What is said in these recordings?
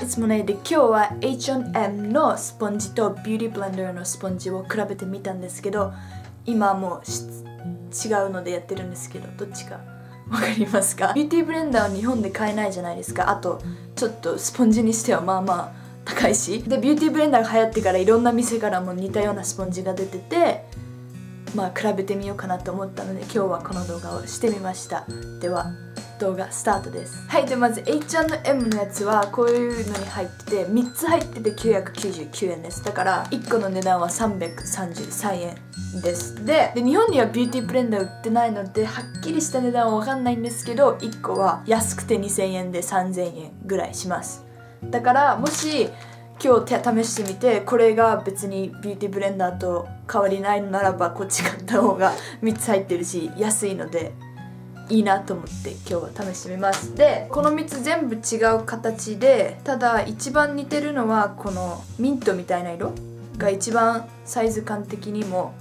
いつもね、で今日は H&M のスポンジとビューティーブレンダーのスポンジを比べてみたんですけど、今はもう違うのでやってるんですけど、どっちかわかりますか？ビューティーブレンダーは日本で買えないじゃないですか。あとちょっとスポンジにしてはまあまあ高いし、でビューティーブレンダーが流行ってからいろんな店からも似たようなスポンジが出てて、まあ比べてみようかなと思ったので今日はこの動画をしてみました。では動画スタートです。はい、でまず H&M のやつはこういうのに入ってて、3つ入ってて999円です。だから1個の値段は333円です。で日本にはビューティーブレンダー売ってないのではっきりした値段は分かんないんですけど、1個は安くて2000円で3000円ぐらいします。だからもし今日試してみてこれが別にビューティーブレンダーと変わりないのならばこっち買った方が3つ入ってるし安いのでいいなと思って今日は試してみます。でこの3つ全部違う形で、ただ一番似てるのはこのミントみたいな色が一番サイズ感的にも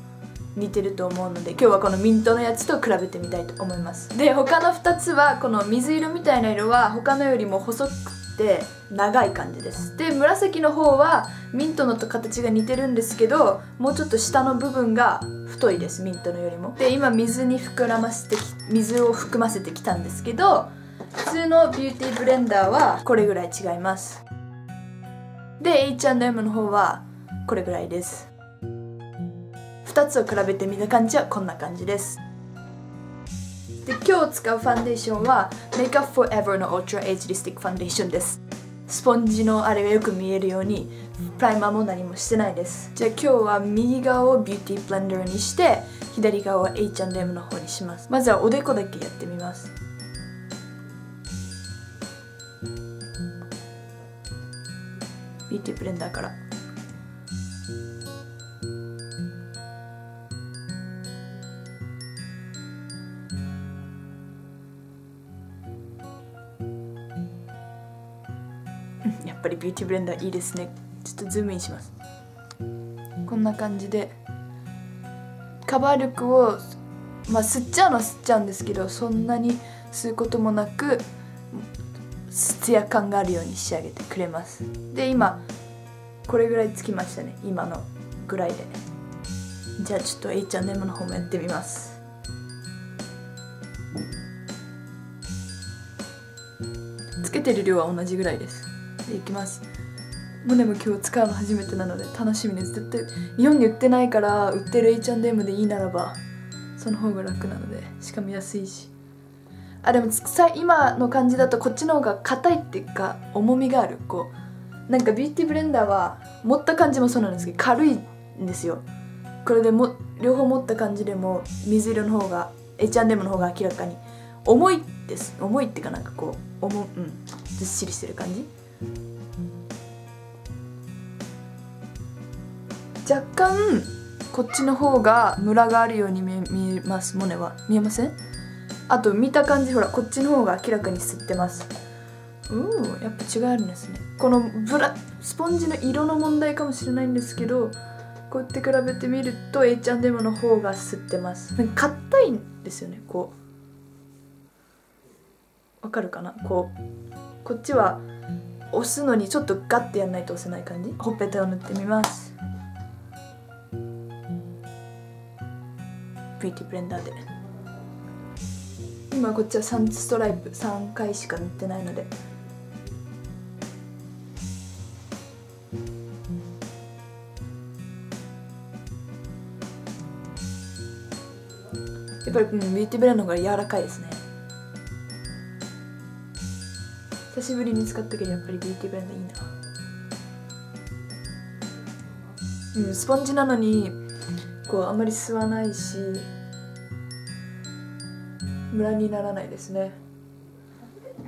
似てると思うので、今日はこのミントのやつと比べてみたいと思います。で他の2つはこの水色みたいな色は他のよりも細くて長い感じです。で紫の方はミントのと形が似てるんですけど、もうちょっと下の部分が太いです、ミントのよりも。で今水を含ませてきたんですけど、普通のビューティーブレンダーはこれぐらい違います。で H&M の方はこれぐらいです。2つを比べてみた感じはこんな感じです。で今日使うファンデーションは Makeup Forever の Ultra Age Lipstick ファンデーションです。スポンジのあれがよく見えるようにプライマーも何もしてないです。じゃあ今日は右側をビューティーブレンダーにして左側を H&M の方にします。まずはおでこだけやってみます。ビューティーブレンダーからやっぱりビューティーブレンダーいいですね。ちょっとズームインします。こんな感じでカバー力を吸っちゃうのは吸っちゃうんですけど、そんなに吸うこともなくツヤ感があるように仕上げてくれます。で今これぐらいつきましたね、今のぐらいで。じゃあちょっと H&M の方もやってみます。つけてる量は同じぐらいです。でいきます。もう今日使うの初めてなので楽しみです。絶対日本に売ってないから、売ってる H&M でいいならばその方が楽なので、しかも安いし。でも今の感じだとこっちの方が硬いっていうか重みがある。こうなんかビューティーブレンダーは持った感じもそうなんですけど軽いんですよ。これでも両方持った感じでも水色の方が H&M の方が明らかに重いです。重いっていうかなんかこうずっしりしてる感じ。若干こっちの方がムラがあるように見えます。モネは見えません？あと見た感じほらこっちの方が明らかに吸ってます。やっぱ違いあるんですね。このスポンジの色の問題かもしれないんですけど、こうやって比べてみると H&M の方が吸ってます。硬いんですよね。こうわかるかな。こっちは押すのにちょっとガッてやんないと押せない感じ。ほっぺたを塗ってみます。ビューティーブレンダーで今こっちは3ストライプ3回しか塗ってないので、やっぱりビューティーブレンダーの方が柔らかいですね。久しぶりに使ったけどやっぱりビューティーブレンダーいいな。スポンジなのにこうあんまり吸わないしムラにならないですね。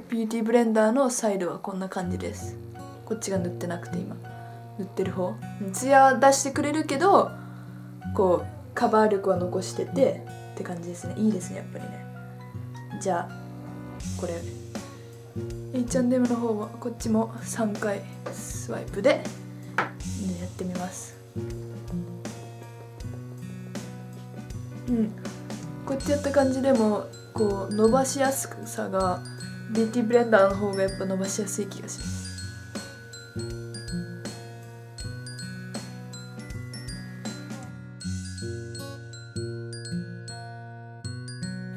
ビューティーブレンダーのサイドはこんな感じです。こっちが塗ってなくて今塗ってる方、ツヤ出してくれるけどこうカバー力は残しててって感じですね。いいですねやっぱりね。じゃあこれ H&M の方はこっちも3回スワイプでやってみます。こうやってやった感じでもこう伸ばしやすさがビューティーブレンダーの方がやっぱ伸ばしやすい気がします。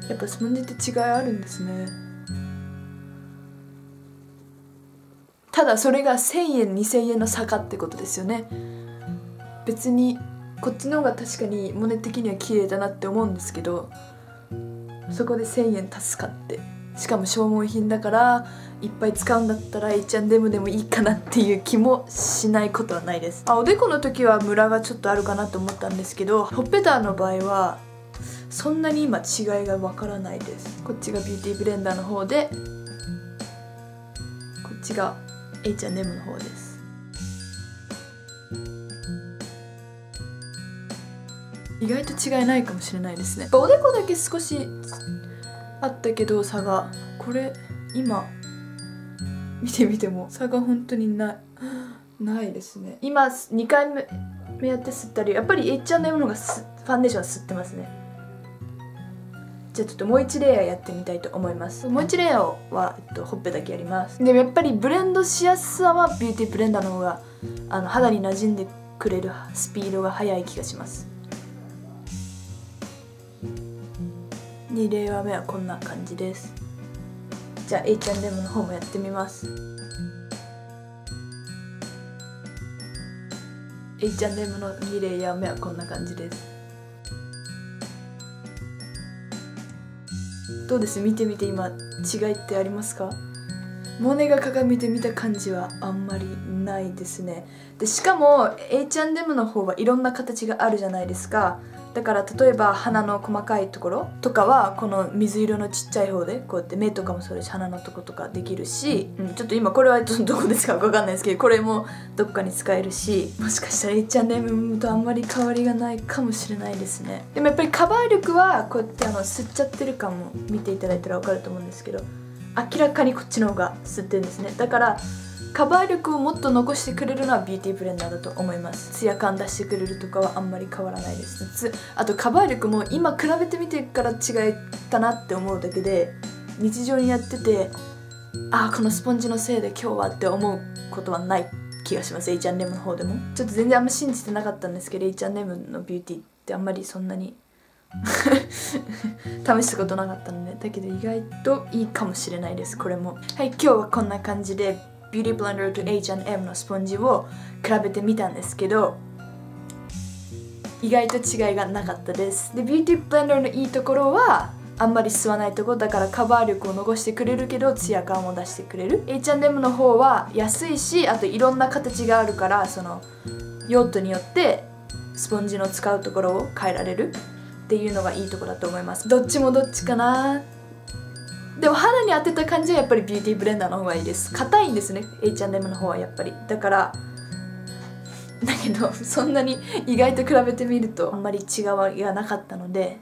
やっぱスポンジって違いあるんですね。ただそれが1000円2000円の差かってことですよね。別にこっちの方が確かにモネ的には綺麗だなって思うんですけど、そこで1000円足すかって、しかも消耗品だからいっぱい使うんだったら H&M でもいいかなっていう気もしないことはないです。おでこの時はムラがちょっとあるかなと思ったんですけど、ほっぺたの場合はそんなに今違いがわからないです。こっちがビューティーブレンダーの方で、こっちが H&M の方です。意外と違いないかもしれないですね。おでこだけ少しあったけど差が、これ今見てみても差が本当にないですね。今2回目やって吸ったり、やっぱり H&M の方がファンデーション吸ってますね。じゃあちょっともう1レイヤーやってみたいと思います。もう1レイヤーは、ほっぺだけやります。でもやっぱりブレンドしやすさはビューティーブレンダーの方が肌に馴染んでくれるスピードが速い気がします。2レイヤー目はこんな感じです。じゃあ H&M の方もやってみます。 H&M の2レイヤー目はこんな感じです。どうです？見てみて今違いってありますか？モネが鏡で見た感じはあんまりないですね。でしかも H&M の方はいろんな形があるじゃないですか。だから例えば鼻の細かいところとかはこの水色のちっちゃい方でこうやって目とかもそうだし鼻のとことかできるし、ちょっと今これはどこですか分かんないですけど、これもどっかに使えるし、もしかしたら H&M とあんまり変わりがないかもしれないですね。でもやっぱりカバー力はこうやって吸っちゃってる感も見ていただいたら分かると思うんですけど、明らかにこっちの方が吸ってるんですね。だからカバー力をもっと残してくれるのはビューティーブレンダーだと思います。ツヤ感出してくれるとかはあんまり変わらないです。あとカバー力も今比べてみてから違ったなって思うだけで、日常にやっててこのスポンジのせいで今日はって思うことはない気がします。 H&M の方でもちょっと全然あんま信じてなかったんですけど、 H&M のビューティーってあんまりそんなに試したことなかったので、だけど意外といいかもしれないです。これもはい、今日はこんな感じでビューティーブレンダーと H&M のスポンジを比べてみたんですけど、意外と違いがなかったです。でビューティーブレンダーのいいところはあんまり吸わないところだからカバー力を残してくれるけどツヤ感を出してくれる。 H&M の方は安いし、あといろんな形があるから、その用途によってスポンジの使うところを変えられるっていうのがいいところだと思います。どっちもどっちかな。でも肌に当てた感じはやっぱりビューティーブレンダーの方がいいです。硬いんですね H&M の方はやっぱり。だからだけどそんなに意外と比べてみるとあんまり違いがなかったので、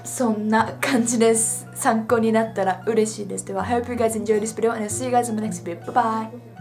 そんな感じです。参考になったら嬉しいです。では I hope you guys enjoyed this video and I'll see you guys in the next video. Bye bye!